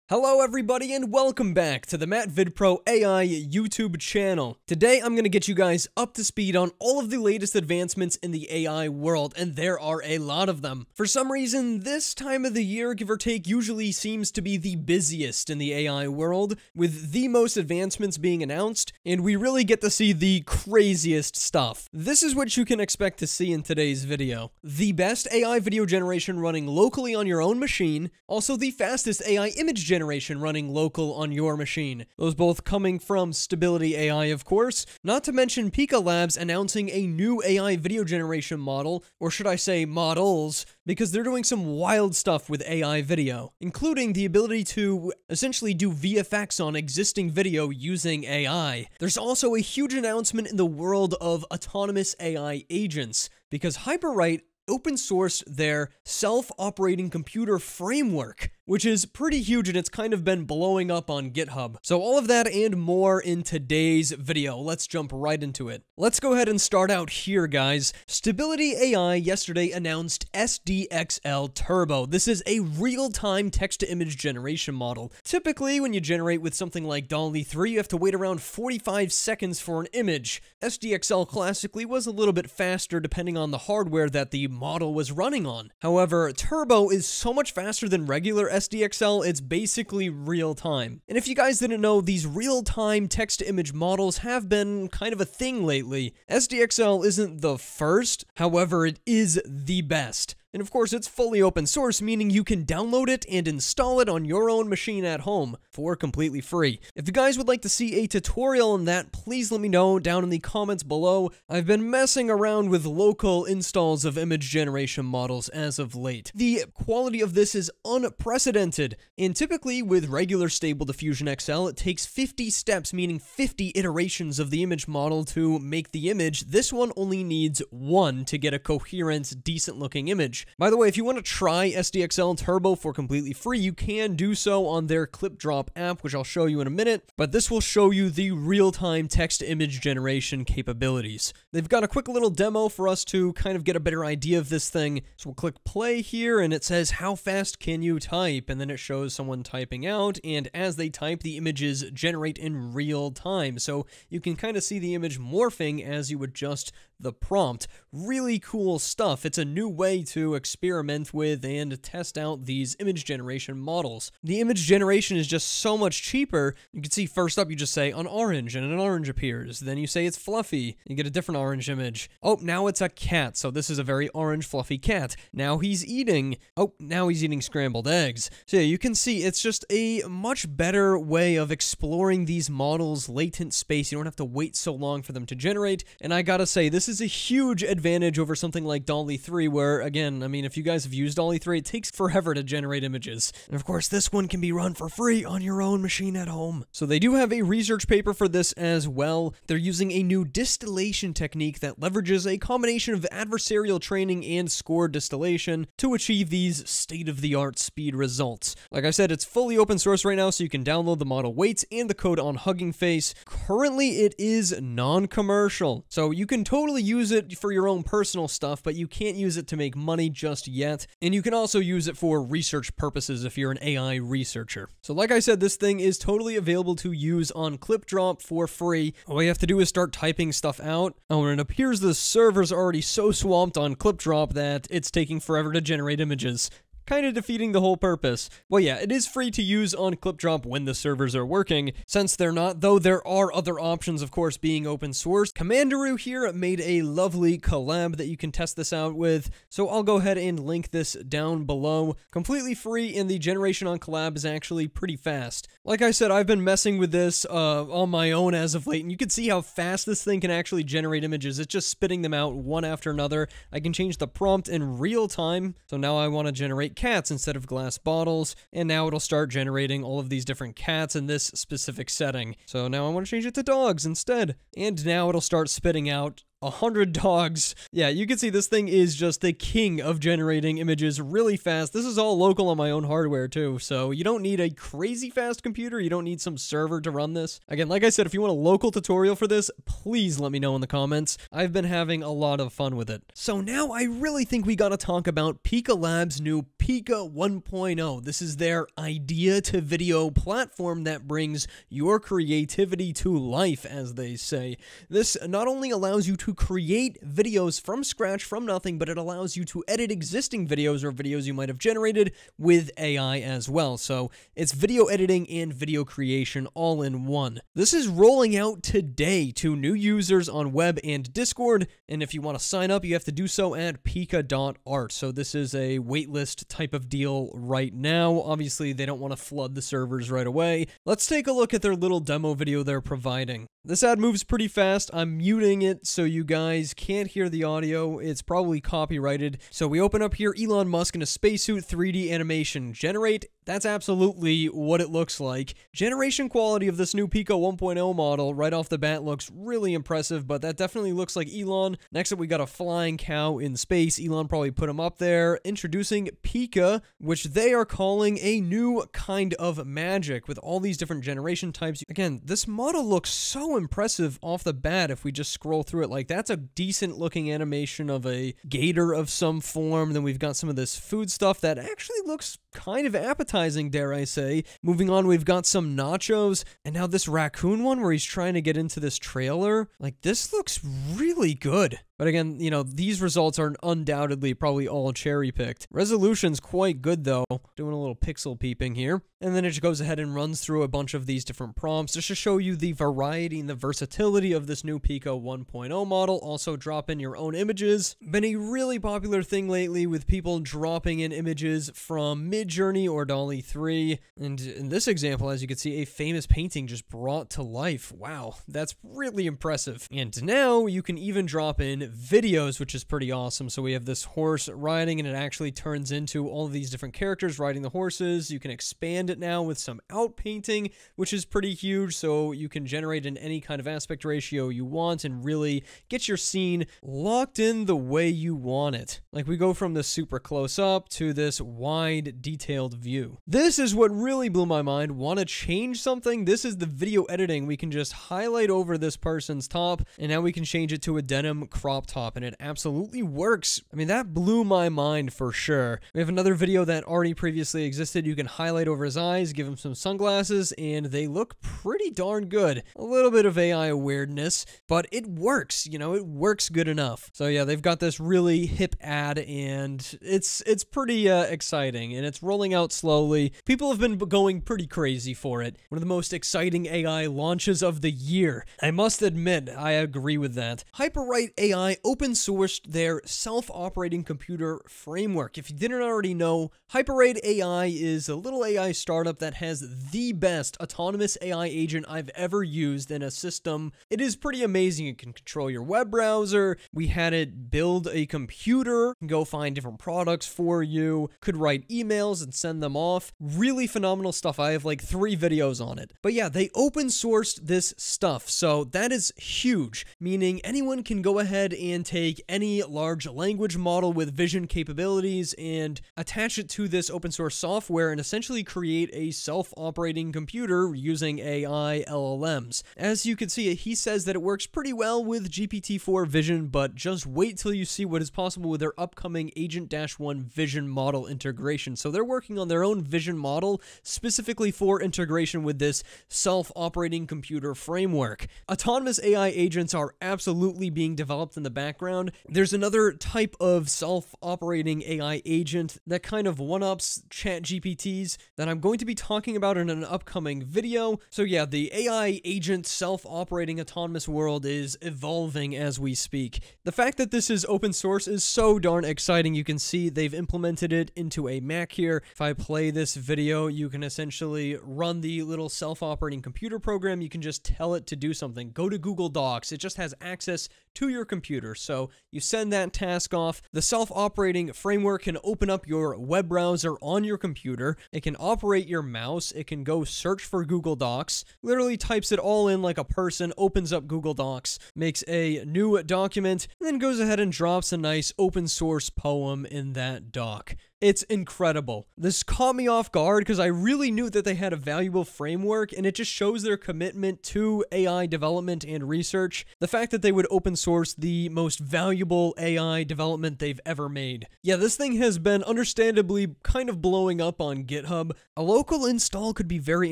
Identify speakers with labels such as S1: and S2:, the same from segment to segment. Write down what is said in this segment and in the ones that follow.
S1: Hello everybody and welcome back to the MattVidPro AI YouTube channel. Today I'm going to get you guys up to speed on all of the latest advancements in the AI world, and there are a lot of them. For some reason, this time of the year, give or take, usually seems to be the busiest in the AI world, with the most advancements being announced, and we really get to see the craziest stuff. This is what you can expect to see in today's video. The best AI video generation running locally on your own machine, also the fastest AI image generation running local on your machine. Those both coming from Stability AI, of course, not to mention Pikalabs announcing a new AI video generation model, or should I say models, because they're doing some wild stuff with AI video, including the ability to essentially do VFX on existing video using AI. There's also a huge announcement in the world of autonomous AI agents, because Hyperwrite open-sourced their self-operating computer framework, which is pretty huge, and it's kind of been blowing up on GitHub. So all of that and more in today's video. Let's jump right into it. Let's go ahead and start out here, guys. Stability AI yesterday announced SDXL Turbo. This is a real-time text-to-image generation model. Typically, when you generate with something like DALL-E 3, you have to wait around 45 seconds for an image. SDXL classically was a little bit faster depending on the hardware that the model was running on. However, Turbo is so much faster than regular SDXL, it's basically real time. And if you guys didn't know, these real-time text-to-image models have been kind of a thing lately. SDXL isn't the first, however, it is the best. And of course, it's fully open source, meaning you can download it and install it on your own machine at home for completely free. If you guys would like to see a tutorial on that, please let me know down in the comments below. I've been messing around with local installs of image generation models as of late. The quality of this is unprecedented, and typically with regular Stable Diffusion XL, it takes 50 steps, meaning 50 iterations of the image model to make the image. This one only needs one to get a coherent, decent-looking image. By the way, if you want to try SDXL Turbo for completely free, you can do so on their ClipDrop app, which I'll show you in a minute, but this will show you the real-time text-to-image generation capabilities. They've got a quick little demo for us to kind of get a better idea of this thing. So we'll click play here, and it says, how fast can you type? And then it shows someone typing out, and as they type, the images generate in real time. So you can kind of see the image morphing as you adjust the prompt. Really cool stuff. It's a new way to experiment with and test out these image generation models. The image generation is just so much cheaper. You can see first up you just say an orange, and an orange appears. Then you say it's fluffy. You get a different orange image. Oh, now it's a cat. So this is a very orange fluffy cat. Now he's eating. Oh, now he's eating scrambled eggs. So yeah, you can see it's just a much better way of exploring these models' latent space. You don't have to wait so long for them to generate. And I gotta say, this is a huge advantage over something like DALL-E 3, where, again, I mean, if you guys have used DALL-E 3, it takes forever to generate images. And of course, this one can be run for free on your own machine at home. So they do have a research paper for this as well. They're using a new distillation technique that leverages a combination of adversarial training and score distillation to achieve these state-of-the-art speed results. Like I said, it's fully open source right now, so you can download the model weights and the code on Hugging Face. Currently, it is non-commercial, so you can totally use it for your own personal stuff, but you can't use it to make money just yet. And you can also use it for research purposes if you're an AI researcher. So like I said, this thing is totally available to use on ClipDrop for free. All you have to do is start typing stuff out. Oh, and it appears the server's already so swamped on ClipDrop that it's taking forever to generate images, kind of defeating the whole purpose. Well, yeah, it is free to use on ClipDrop when the servers are working. Since they're not, though, there are other options, of course, being open source. Commandaroo here made a lovely collab that you can test this out with, so I'll go ahead and link this down below. Completely free, and the generation on Collab is actually pretty fast. Like I said, I've been messing with this on my own as of late, and you can see how fast this thing can actually generate images. It's just spitting them out one after another. I can change the prompt in real time, so now I want to generate cats instead of glass bottles, and now it'll start generating all of these different cats in this specific setting. So now I want to change it to dogs instead, and now it'll start spitting out 100 dogs. Yeah, you can see this thing is just the king of generating images really fast. This is all local on my own hardware too, so you don't need a crazy fast computer. You don't need some server to run this. Again, like I said, if you want a local tutorial for this, please let me know in the comments. I've been having a lot of fun with it. So now I really think we gotta talk about Pikalabs' new Pika 1.0. This is their idea to video platform that brings your creativity to life, as they say. This not only allows you to create videos from scratch, from nothing, but it allows you to edit existing videos or videos you might have generated with AI as well. So it's video editing and video creation all in one. This is rolling out today to new users on web and Discord, and if you want to sign up, you have to do so at pika.art. So this is a waitlist type of deal right now. Obviously, they don't want to flood the servers right away. Let's take a look at their little demo video they're providing. This ad moves pretty fast. I'm muting it so you guys can't hear the audio. It's probably copyrighted. So we open up here, Elon Musk in a spacesuit 3D animation. Generate. That's absolutely what it looks like. Generation quality of this new Pika 1.0 model right off the bat looks really impressive, but that definitely looks like Elon. Next up, we got a flying cow in space. Elon probably put him up there. Introducing Pika, which they are calling a new kind of magic with all these different generation types. Again, this model looks so impressive off the bat if we just scroll through it. Like, that's a decent looking animation of a gator of some form. Then we've got some of this food stuff that actually looks kind of appetizing, dare I say. Moving on, we've got some nachos, and now this raccoon one where he's trying to get into this trailer. Like, this looks really good. But again, you know, these results are undoubtedly probably all cherry-picked. Resolution's quite good, though. Doing a little pixel peeping here. And then it just goes ahead and runs through a bunch of these different prompts just to show you the variety and the versatility of this new Pika 1.0 model. Also, drop in your own images. Been a really popular thing lately with people dropping in images from Midjourney or DALL-E 3. And in this example, as you can see, a famous painting just brought to life. Wow, that's really impressive. And now you can even drop in videos, which is pretty awesome. So we have this horse riding, and it actually turns into all of these different characters riding the horses. You can expand it now with some outpainting, which is pretty huge, so you can generate in any kind of aspect ratio you want and really get your scene locked in the way you want it. Like, we go from this super close up to this wide detailed view. This is what really blew my mind. Want to change something? This is the video editing. We can just highlight over this person's top, and now we can change it to a denim crop top, and it absolutely works. I mean, that blew my mind for sure. We have another video that already previously existed. You can highlight over his eyes, give him some sunglasses, and they look pretty darn good. A little bit of AI weirdness, but it works, you know, it works good enough. So yeah, they've got this really hip ad, and it's pretty exciting, and it's rolling out slowly. People have been going pretty crazy for it. One of the most exciting AI launches of the year. I must admit, I agree with that. Hyperwrite AI open sourced their self-operating computer framework. If you didn't already know, Hyperwrite AI is a little AI startup that has the best autonomous AI agent I've ever used in a system. It is pretty amazing. It can control your web browser. We had it build a computer, go find different products for you, could write emails and send them off. Really phenomenal stuff. I have like 3 videos on it. But yeah, they open sourced this stuff, so that is huge, meaning anyone can go ahead and take any large language model with vision capabilities and attach it to this open source software and essentially create a self-operating computer using AI LLMs. As you can see, he says that it works pretty well with GPT-4 vision, but just wait till you see what is possible with their upcoming Agent-1 vision model integration. So they're working on their own vision model specifically for integration with this self-operating computer framework. Autonomous AI agents are absolutely being developed in the background. There's another type of self-operating AI agent that kind of one-ups ChatGPTs that I'm going to be talking about in an upcoming video. So yeah, the AI agent self-operating autonomous world is evolving as we speak. The fact that this is open source is so darn exciting. You can see they've implemented it into a Mac here. If I play this video, you can essentially run the little self-operating computer program. You can just tell it to do something. Go to Google Docs. It just has access to your computer. So you send that task off. The self-operating framework can open up your web browser on your computer. It can operate your mouse. It can go search for Google Docs. Literally types it all in like a person, opens up Google Docs, makes a new document, and then goes ahead and drops a nice open source poem in that doc. It's incredible. This caught me off guard because I really knew that they had a valuable framework, and it just shows their commitment to AI development and research. The fact that they would open source the most valuable AI development they've ever made. Yeah, this thing has been understandably kind of blowing up on GitHub. A local install could be very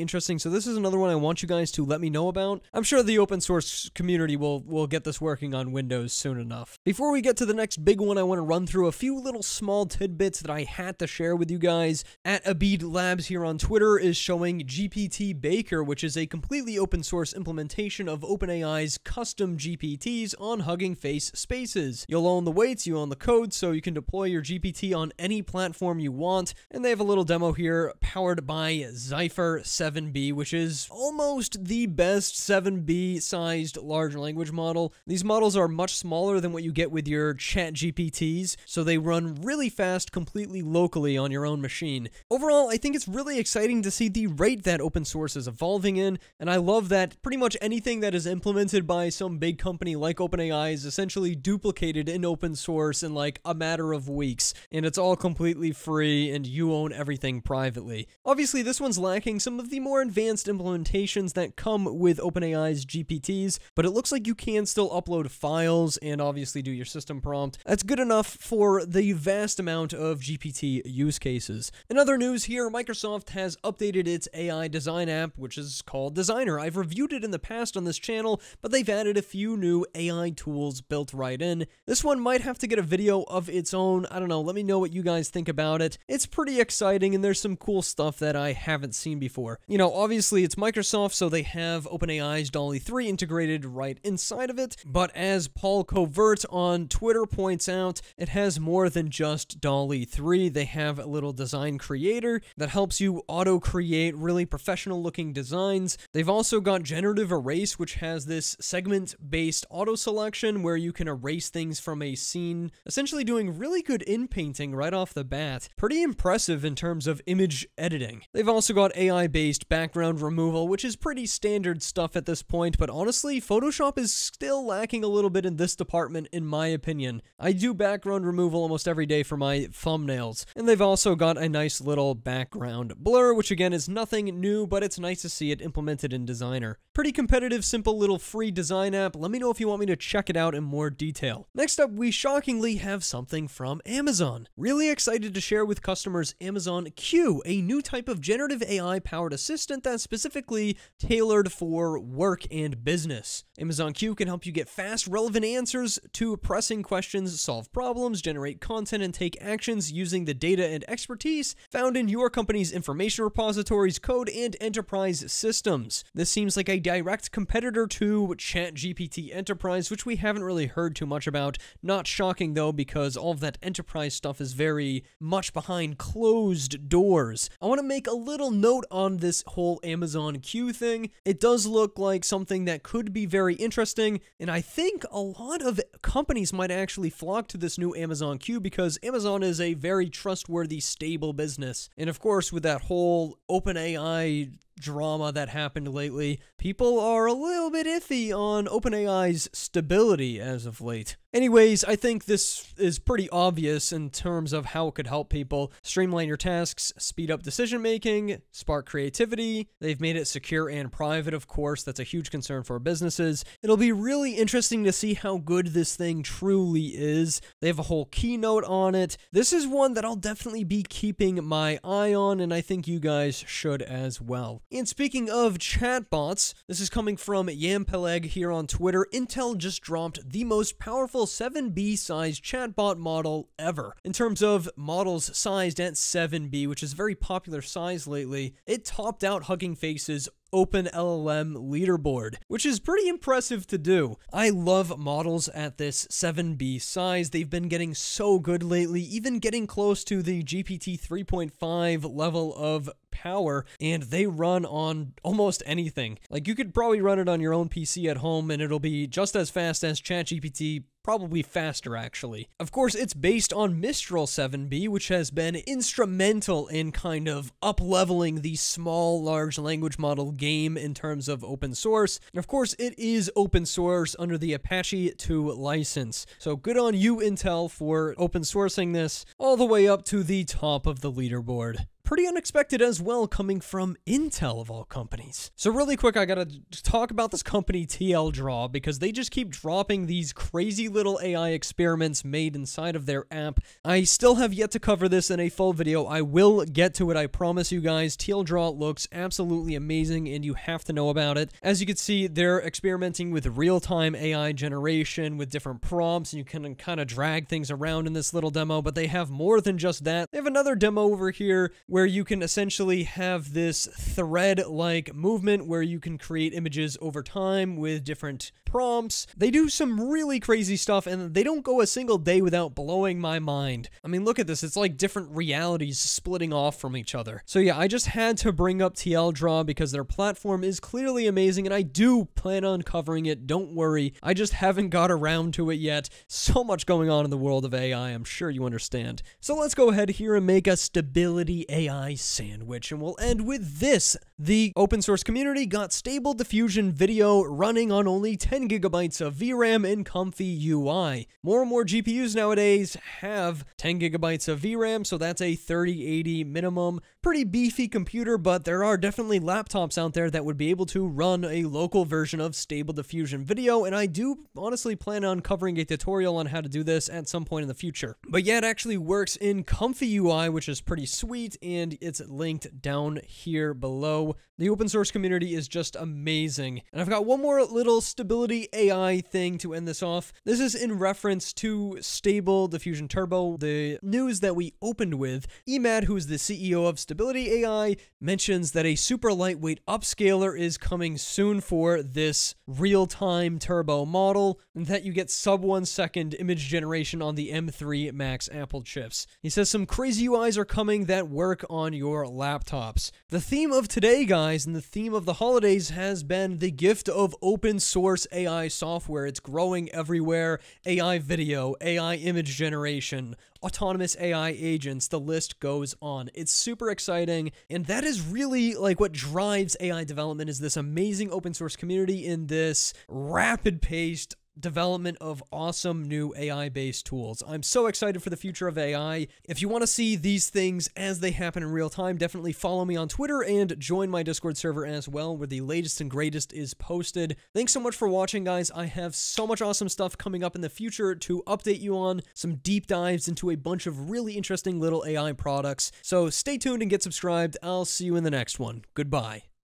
S1: interesting, so this is another one I want you guys to let me know about. I'm sure the open source community will get this working on Windows soon enough. Before we get to the next big one, I want to run through a few little small tidbits that I had to share with you guys. At Abid Labs here on Twitter is showing GPT Baker, which is a completely open source implementation of OpenAI's custom GPTs on Hugging Face spaces. You'll own the weights, you own the code, so you can deploy your GPT on any platform you want, and they have a little demo here powered by Zephyr 7B, which is almost the best 7B sized large language model. These models are much smaller than what you get with your chat GPTs, so they run really fast completely locally on your own machine. Overall, I think it's really exciting to see the rate that open source is evolving in, and I love that pretty much anything that is implemented by some big company like OpenAI is essentially duplicated in open source in like a matter of weeks, and it's all completely free and you own everything privately. Obviously, this one's lacking some of the more advanced implementations that come with OpenAI's GPTs, but it looks like you can still upload files and obviously do your system prompt. That's good enough for the vast amount of GPT use cases. In other news here, Microsoft has updated its AI design app, which is called Designer. I've reviewed it in the past on this channel, but they've added a few new AI tools built right in. This one might have to get a video of its own. I don't know, let me know what you guys think about it. It's pretty exciting, and there's some cool stuff that I haven't seen before. You know, obviously it's Microsoft, so they have OpenAI's DALL-E 3 integrated right inside of it, but as Paul Covert on Twitter points out, it has more than just DALL-E 3. They have a little design creator that helps you auto-create really professional-looking designs. They've also got generative erase, which has this segment-based auto-selection where you can erase things from a scene, essentially doing really good in-painting right off the bat. Pretty impressive in terms of image editing. They've also got AI-based background removal, which is pretty standard stuff at this point, but honestly, Photoshop is still lacking a little bit in this department, in my opinion. I do background removal almost every day for my thumbnails, and they've also got a nice little background blur, which again is nothing new, but it's nice to see it implemented in Designer. Pretty competitive, simple little free design app. Let me know if you want me to check it out in more detail. Next up, we shockingly have something from Amazon. Really excited to share with customers Amazon Q, a new type of generative AI powered assistant that's specifically tailored for work and business. Amazon Q can help you get fast, relevant answers to pressing questions, solve problems, generate content, and take actions using the data and expertise found in your company's information repositories, code, and enterprise systems. This seems like a direct competitor to ChatGPT Enterprise, which we haven't really heard too much about. Not shocking though, because all of that enterprise stuff is very much behind closed doors. I want to make a little note on this whole Amazon Q thing. It does look like something that could be very interesting, and I think a lot of companies might actually flock to this new Amazon Q because Amazon is a very trustworthy, stable business. And of course, with that whole OpenAI drama that happened lately, people are a little bit iffy on OpenAI's stability as of late. Anyways, I think this is pretty obvious in terms of how it could help people streamline your tasks, speed up decision making, spark creativity. They've made it secure and private, of course. That's a huge concern for businesses. It'll be really interesting to see how good this thing truly is. They have a whole keynote on it. This is one that I'll definitely be keeping my eye on, and I think you guys should as well. And speaking of chatbots, this is coming from Yampeleg here on Twitter. Intel just dropped the most powerful 7B sized chatbot model ever. In terms of models sized at 7B, which is a very popular size lately, it topped out Hugging Face's OpenLLM leaderboard, which is pretty impressive to do. I love models at this 7B size. They've been getting so good lately, even getting close to the GPT 3.5 level of power, and they run on almost anything. Like, you could probably run it on your own PC at home and it'll be just as fast as ChatGPT probably faster actually. Of course, it's based on Mistral 7B, which has been instrumental in kind of up-leveling the small large language model game in terms of open source. And of course, it is open source under the Apache 2 license. So good on you, Intel, for open sourcing this all the way up to the top of the leaderboard. Pretty unexpected as well, coming from Intel of all companies. So really quick, I gotta talk about this company TLDraw, because they just keep dropping these crazy little AI experiments made inside of their app. I still have yet to cover this in a full video. I will get to it, I promise you guys. TLDraw looks absolutely amazing, and you have to know about it. As you can see, they're experimenting with real-time AI generation with different prompts, and you can kind of drag things around in this little demo, but they have more than just that. They have another demo over here where you can essentially have this thread-like movement where you can create images over time with different prompts. They do some really crazy stuff, and they don't go a single day without blowing my mind. I mean, look at this. It's like different realities splitting off from each other. So yeah, I just had to bring up TLDraw because their platform is clearly amazing, and I do plan on covering it. Don't worry. I just haven't got around to it yet. So much going on in the world of AI. I'm sure you understand. So let's go ahead here and make a stability AI sandwich, and we'll end with this. The open source community got Stable Diffusion Video running on only 10 gigabytes of VRAM in comfy UI. More and more GPUs nowadays have 10 gigabytes of VRAM, so that's a 3080 minimum. Pretty beefy computer, but there are definitely laptops out there that would be able to run a local version of Stable Diffusion Video, and I do honestly plan on covering a tutorial on how to do this at some point in the future. But yeah, it actually works in comfy UI, which is pretty sweet, and it's linked down here below. The open source community is just amazing. And I've got one more little stability AI thing to end this off. This is in reference to Stable Diffusion Turbo, the news that we opened with. Matt, who is the CEO of Stability AI, mentions that a super lightweight upscaler is coming soon for this real-time turbo model, and that you get sub 1 second image generation on the M3 Max Apple chips. He says some crazy UIs are coming that work on your laptops. The theme of today, guys, and the theme of the holidays has been the gift of open source AI software. It's growing everywhere. AI video, AI image generation, autonomous AI agents, the list goes on. It's super exciting, and that is really like what drives AI development, is this amazing open source community in this rapid-paced development of awesome new AI-based tools. I'm so excited for the future of AI. If you want to see these things as they happen in real time, definitely follow me on Twitter and join my Discord server as well, where the latest and greatest is posted. Thanks so much for watching, guys. I have so much awesome stuff coming up in the future to update you on, some deep dives into a bunch of really interesting little AI products. So stay tuned and get subscribed. I'll see you in the next one. Goodbye.